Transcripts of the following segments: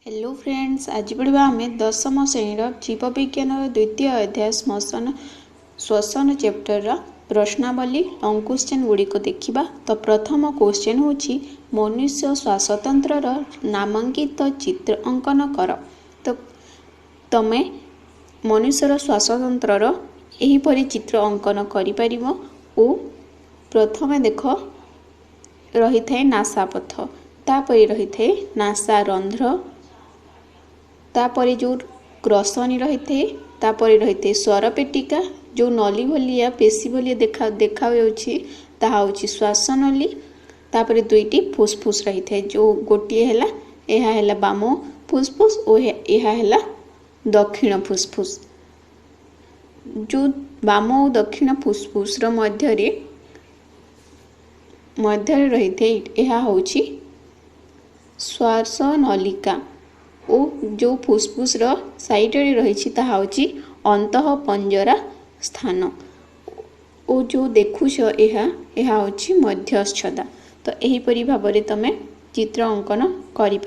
Hello friends, आज पढ़ा आम दशम श्रेणी जीव विज्ञान द्वितीय अध्याय श्वसन चैप्टर प्रश्नावली लॉन्ग क्वेश्चन गुड़िक देखा। तो प्रथम क्वेश्चन हूँ मनुष्य श्वासतंत्र नामांकित चित्र अंकन कर। तो तमें मनुष्यर श्वासतंत्र एहीपरि चित्र अंकन कर। प्रथमे देख रही है नासा पथ, तापर रही है नासा रंध्र, तापर जो ग्रसनी रही थे, तापर रही थे स्वरपेटिका जो नली भलिया पेशी भलिया देखा श्वास नली। तापर दुईटी फुसफुस रही थे, जो गोटे है बाम फुसफुस और यह है दक्षिण फुसफुस। जो बाम और दक्षिण फुसफुस मध्य रही थे यह हूँ श्वास नलिका और जो फुसफुस साइड रे रही अंतः पंजरा स्थान और जो देखुछ यह हूँ मध्यस्थता। तो यहीपरि भाव में तुम चित्र अंकन कर।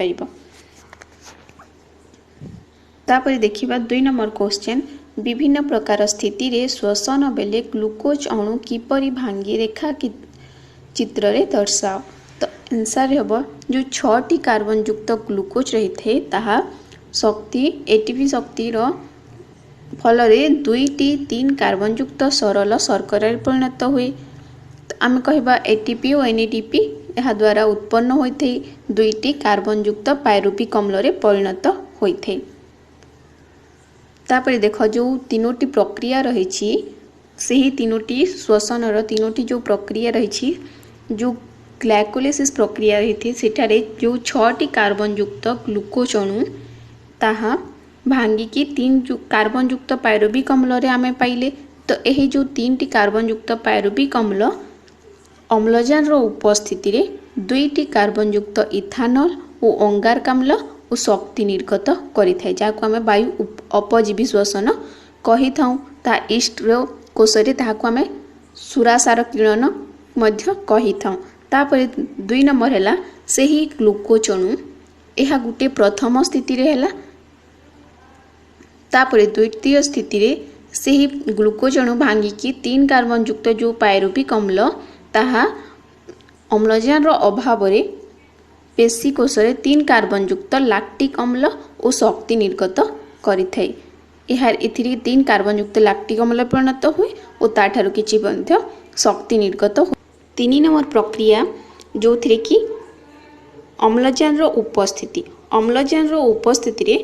तापर देखिबा 2 नंबर क्वेश्चन, विभिन्न प्रकार स्थिति रे श्वसन बेले ग्लूकोज अणु किपरि भांगी रेखा चित्र रे दर्शाओ। तो आंसर हम जो 6टी कार्बन युक्त ग्लूकोज रही थे ताहा शक्ति एटीपी शक्ति फल 2टी 3 कार्बन युक्त सरल शर्करा परिणत हुए। तो आम कहबा एटीपी और एनएडीपी यह द्वारा उत्पन्न होते 2टी कार्बन युक्त पायरुविक अम्ल रे परिणत होते। तापर देख जो 3टी प्रक्रिया रही से 3टी श्वसन 3टी जो प्रक्रिया रही, जो ग्लाइकोलिसिस प्रक्रिया रही थी सेठारे जो 6टी कार्बन युक्त ग्लूकोज अणु ताहा भांगिकी 3 कार्बन युक्त पायरुविक अम्ल रे आमे पाइले। तो यही जो 3टी कार्बन युक्त पायरुविक अम्ल अम्लजान उपस्थिति रे 2टी कार्बन युक्त इथानल और अंगारकाम्ल और शक्ति निर्गत करिथाय, जाको आमे वायु अपजीवी श्वसन कही थाउ। ता ईस्ट कोश रे ताहाको आमे सुरासार किरण मध्य कही थाउ। तापर 2 नंबर है से ही ग्लूकोज अणु यह गोटे प्रथम स्थिति रे है। तापर द्वितीय स्थिति रे से ही ग्लूकोज अणु भांगिकी 3 कार्बन युक्त जो पायरुविक अम्ल ताहा अम्लजान अभाव रे पेशी कोश रे 3 कार्बन युक्त लैक्टिक अम्ल और शक्ति निर्गत करिथाय। एथिरे 3 कार्बन युक्त लैक्टिक अम्ल परिणत हुए और ताठारु किछि मध्य शक्ति निर्गत हुए। 3 नंबर प्रक्रिया जो थी कि अम्लजान उपस्थिति, अम्लजान उपस्थिति रे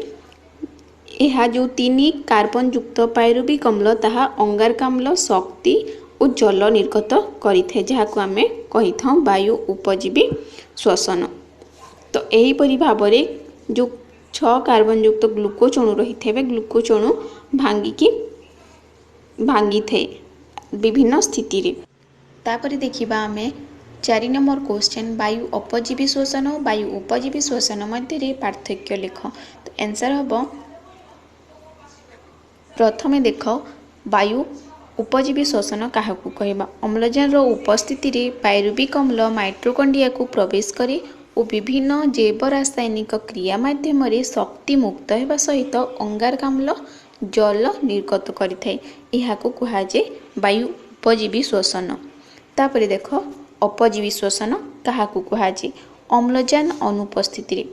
यह जो 3 कार्बन युक्त पायरुविक अम्ल ताहा अंगारकाम्ल शक्ति और जल निर्गत करिथे, जहाको आमे कही था वायु उपजीवी श्वसन। तो यहीपरि भाव में जो 6 कार्बन युक्त ग्लूकोज अणु रही थे ग्लूकोज अणु भांगी थे विभिन्न स्थिति रे। तापर देखिबा आमे 4 नंबर क्वेश्चन, वायु अपजीवी श्वसन और वायु उपजीवी श्वसन मध्य पार्थक्य लिख। तो आंसर हम प्रथमे देख वायु उपजीवी श्वसन क्या कहबा, अम्लजान उपस्थिति रे पायरुविक अम्ल माइटोकॉन्ड्रिया को प्रवेश करे और विभिन्न जैव रासायनिक क्रिया माध्यम शक्ति मुक्त होगा सहित अंगारकाम्ल जल निर्गत करिथाय, एहाको कुहाजे वायु उपजीवी श्वसन। तापर देख अपजीवी श्वसन क्या कहुए, अम्लजान अनुपस्थिति रे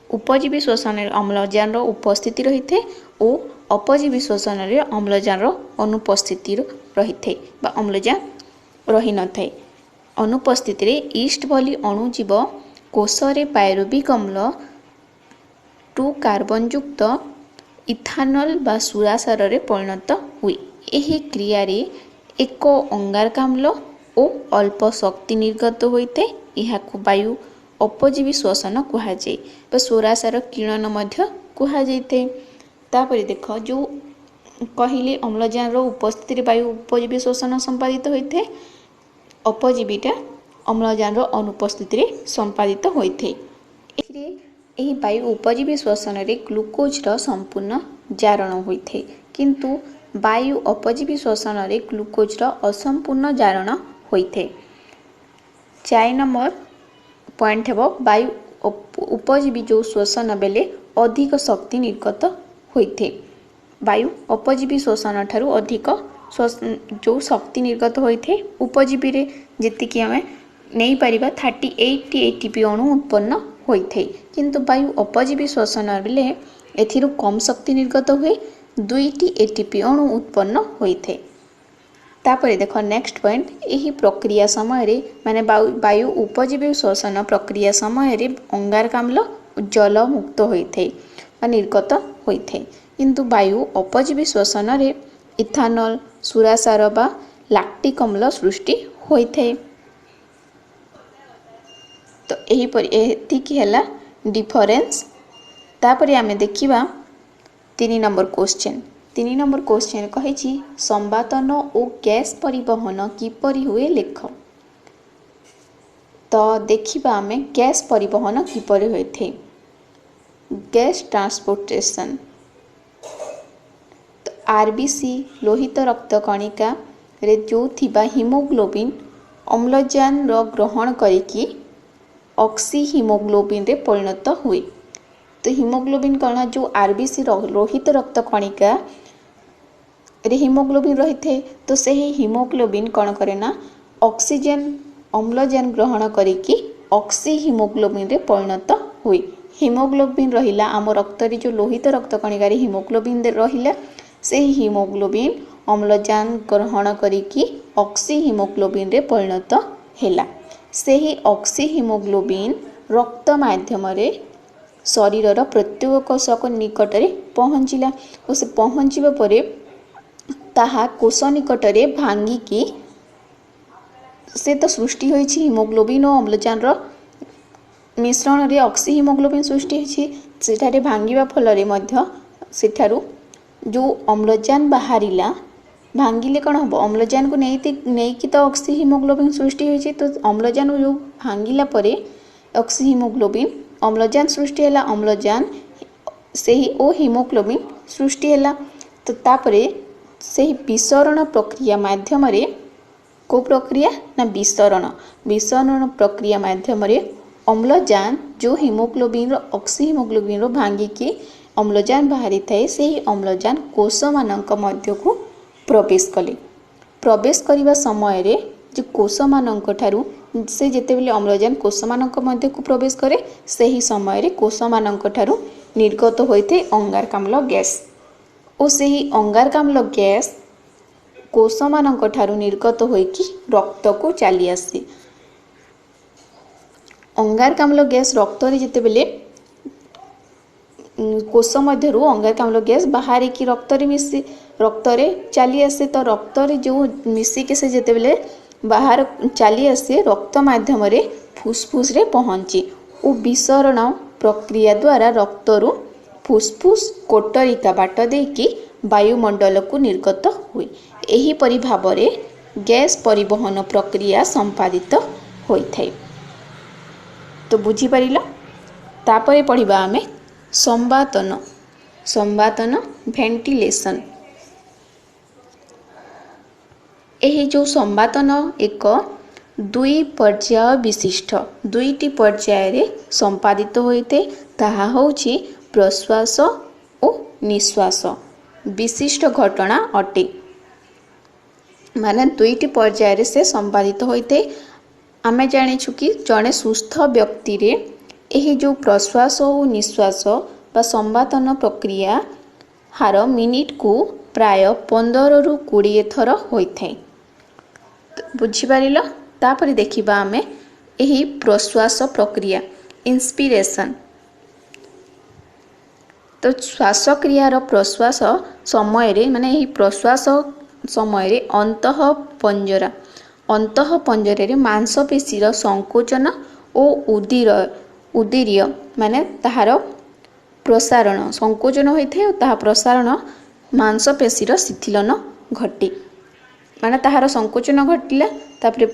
उपजीवी श्वसन अम्लजान उपस्थिति रही थे और अपजीवी श्वसन रे अम्लजान अनुपस्थिति रही थे बा अम्लजान रही न थाए। अनुपस्थिति रे ईस्ट भली अणुजीव कोश रे पायरुविक अम्ल 2 कार्बन युक्त इथानल बा सुरासार रे परिणत हुए। एही क्रिया रे एक अंगारकाम्ल और अल्प शक्ति निर्गत होते, यहाको वायु अपजीवी श्वसन कहुए बा सुरासार किरण मध्य कहुए। तापर देख जो कहले अम्लजान उपस्थिति वायु उपजीवी श्वसन संपादित होते, अपजीवीटा अम्लजान अनुपस्थिति संपादित होते। यही वायु उपजीवी श्वसन रे ग्लूकोज संपूर्ण जारण होते, किंतु वायु अपजीवी श्वसन रे ग्लूकोज असंपूर्ण जारण होते। 4 नंबर पॉइंट है वायु उपजीवी जो श्वसन बेले अधिक शक्ति निर्गत होते। वायु उपजीवी श्वसन ठारू अधिक जो शक्ति निर्गत होते उपजीवी रे जी आम नहीं पार 38 ATP अणु उत्पन्न होते किंतु वायु उपजीवी श्वसन बेले एथिरू कम शक्ति निर्गत हुए 2 ATP अणु उत्पन्न होते। तापर देख नेक्स्ट पॉइंट यही प्रक्रिया समय माने वायु उपजीवी श्वसन प्रक्रिया समय अंगारकाम्ल जल मुक्त होते निर्गत होते किंतु वायु उपजीवी श्वसन इथानल सुरासार बा लैक्टिक अम्ल सृष्टि होते। तो यही है डिफरेंस। तापर आम देखा 3 नंबर क्वेश्चन। 3 नंबर क्वेश्चन कही संवातन और गैस परिवहन किपरि हुए लेख। तो देखिबा आमे गैस परिवहन किपरि होइथे। गैस ट्रांसपोर्टेशन तो आरबीसी लोहित रक्त कणिका रे जो थिबा हिमोग्लोबिन अम्लजान रो ग्रहण करिकी ऑक्सी हिमोग्लोबिन रे परिणत हुए। तो हिमोग्लोबिन कण जो आरबीसी लोहित रक्त कणिका रे हिमोग्लोबिन रही थे तो से हिमोग्लोबिन कौन करे ना ऑक्सीजन अम्लजान ग्रहण करिकी ऑक्सी हिमोग्लोबिन रे परिणत हुए। हिमोग्लोबिन रहिला आम रक्त रे जो लोहित रक्त कणिका रे हिमोग्लोबिन रहिला से हिमोग्लोबिन अम्लजान ग्रहण करिकी ऑक्सी हिमोग्लोबिन रे परिणत हैला। से ही ऑक्सी हिमोग्लोबिन रक्त माध्यम रे शरीर प्रत्येक कोश निकट में पहुँचला और से पहुँचवा परे ताहा कोश निकट में भांगिकी से तो सृष्टि होइछि हिमोग्लोबिन और अम्लजान मिश्रण रे ऑक्सी हिमोग्लोबिन सृष्टि होइछि। सेठारे भांगिबा फल रे मध्य सेठारु जो अम्लजान बाहरिला भांगिले कौन हम अम्लजान को नहीं कि तो ऑक्सी हिमोग्लोबिन सृष्टि होइछि। तो अम्लजान जो भांगिला परे ऑक्सी हिमोग्लोबिन अम्लजान सृष्टि है अम्लजान से ही ओ हिमोग्लोबिन सृष्टि है। तो तापरे से ही विसरण प्रक्रिया माध्यम रे को प्रक्रिया ना विसरण प्रक्रिया माध्यम रे अम्लजान जो हिमोग्लोबिन ऑक्सी हिमोग्लोबिन रो भांगिकी अम्लजान बाहरी थाए से ही अम्लजान कोश मानक मध्य को प्रवेश कले। प्रवेश करने समय रे जो कोश मानक ठारू से जेतेबेले अम्लजान कोश मानक मध्य को प्रवेश करे से ही समय रे कोश मानक ठारू निर्गत होइथे अंगारकाम्ल गैस और से ही अंगारकाम्ल गैस कोश मानक ठारू निर्गत होइकी रक्त को चली आसे। अंगारकाम्ल गैस रक्त रे जेतेबेले कोश मध्यरु अंगारकाम्ल गैस बाहर की रक्त रे मिसी रक्त रे चली आसे। तो रक्त रे जो मिसिके से जेतेबेले बाहर चली आसे रक्त माध्यम रे फुसफुस रे पहुँची और विसरण प्रक्रिया द्वारा रक्त रु फुसफुस कोटरिका बाट देकी वायुमंडल को निर्गत हुए। एही परि भाबरे गैस परिवहन प्रक्रिया संपादित होइथाय। तो बुझी परिला। तापरे पढ़िबा आमे संवातन वेंटिलेशन। यही जो संवातन एक दुई पर्याय विशिष्ट दुईटी पर्याय रे संपादित होइते ताहा होछि प्रश्वास और निश्वास विशिष्ट घटना अटे। माने दुईटी पर्याय रे से संपादित होइते। आमे जानिछु कि जड़े सुस्थ व्यक्ति रे यही जो प्रश्वास और निश्वास बा संवातन प्रक्रिया हार मिनिट को प्राय 15 रु 20 थर होइथे। बुझिपारिल। तापरे देखिबा आमे यही प्रश्वास प्रक्रिया इंस्पिरेशन। तो श्वासक्रियार प्रश्वास समय रे माने यही प्रश्वास समय रे अंतः पंजर रे मांसपेशीर संकोचन और उदीर्य माने ताहार प्रसारण संकोचन होइथे और ताहा प्रसारण मांसपेशीर शिथिलन घटे माने ताहार संकोचन घटिला तापरे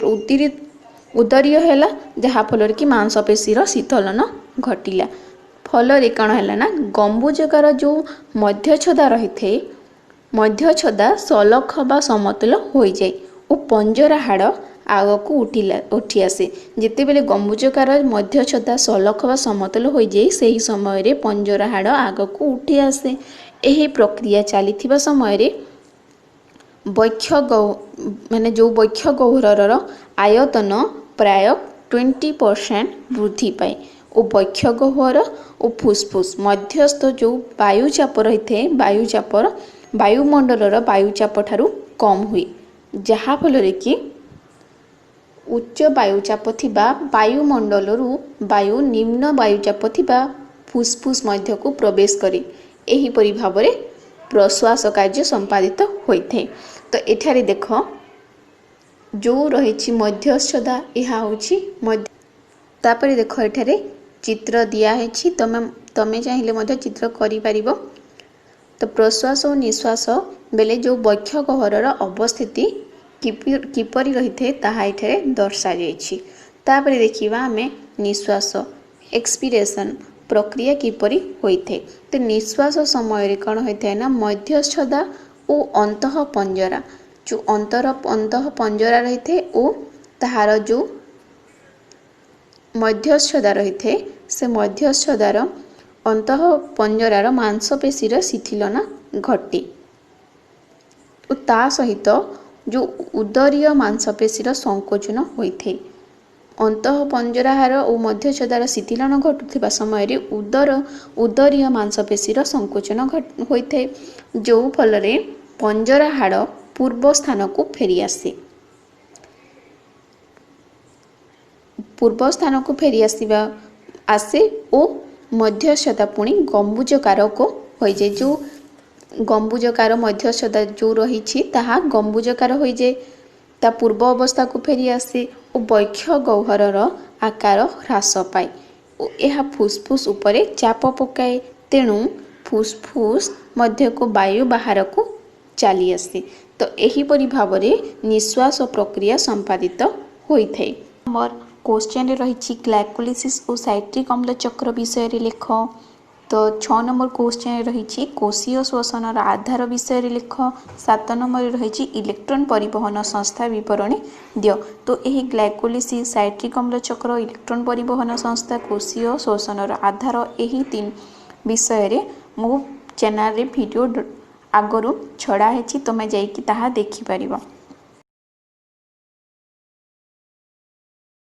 उदरीय हैला जहा फल कि मांसपेशीर शीतलन घटिला। फल रे कण हैला ना गंबुजकार जो मध्यछदा रही थे मध्यछदा सलख बा समतल हो जाए और पंजरा हाड़ आगक उठी आसे जितेबले गंबुजकार मध्य छदा सलख व समतल हो जाए से समय रे पंजरा हाड़ आगक उठी आसे। यही प्रक्रिया चली समय वक्ष माने जो वक्ष गह्वर आयतन प्राय 20% वृद्धि पाए और वक्ष गह्वर और फुसफुस मध्यस्थ जो वायुचाप रही थे वायुमंडल वायुचाप ठारू कम हुए जहाँफल कि उच्च वायुचाप थिबा वायुमंडल वायु निम्न वायुचाप थिबा फुसफुस मध्य को प्रवेश करे एहीपरि भाव में प्रश्वास कार्य संपादित होता है। तो एठारे देख जो रही मध्यस्थता यह हूँ मध्य तापर देख एठारे चित्र दिया तमें चाहिए चित्र करिपारिबो। तो प्रश्वास और निश्वास बेले जो वक्ष गह्वर अवस्थिति किपरि रही थे ताहा एठारे दर्शा जाइछि। तापर देखिबा आमे निश्वास एक्सपिरेशन प्रक्रिया किपरि होइथे। तो निश्वास समय रे कौन होता है ना मध्यस्थता और अंतः पंजरा जो अंतः पंजरा रही थे और ताहार जो मध्यस्थता रही थे से मध्यस्थतार अंतः पंजरार मांसपेशीर शिथिलना घटे और ता सहित जो उदरीय मांसपेशीर संकोचन होता है। अंतः पंजराहार और मध्यच्छदार शिथिलन घटुवा समय उदरीय मांसपेशीर संकोचन होता है जो फल पंजरा हाड़ पूर्व स्थान को फेरी आसे। पूर्व स्थान को फेरी आसे और मध्यस्थता पुणी गंबुजकार को हो जाए। जो गंबुजकार मध्यस्थता जो रही गंबुजकार हो जाए ता पूर्व अवस्था को फेरी आसे और वक्ष गह्वर आकार ह्रास पाए और यह फुसफुस उपरे चाप पकाए तेणु फुसफुस मध्य को वायु बाहर को चली आसे। तो एहीपरि भाव में निश्वास प्रक्रिया संपादित होइथे। नंबर क्वेश्चन रही ग्लाइकोलिसिस और साइट्रिक अम्ल चक्र विषय रे लेख। तो 6 नंबर क्वेश्चन रही कोशीय श्वसन आधार विषय रे लेख। 7 नंबर रही इलेक्ट्रॉन परिवहन संस्था विवरणी दियो। तो यही ग्लाइकोलिसिस साइट्रिक अम्ल चक्र इलेक्ट्रॉन परिवहन संस्था कोशीय श्वसन आधार यही 3 विषय रे मो चैनल रे वीडियो आगरू छड़ा है तुम जाइकी ताहा देखि परिबो।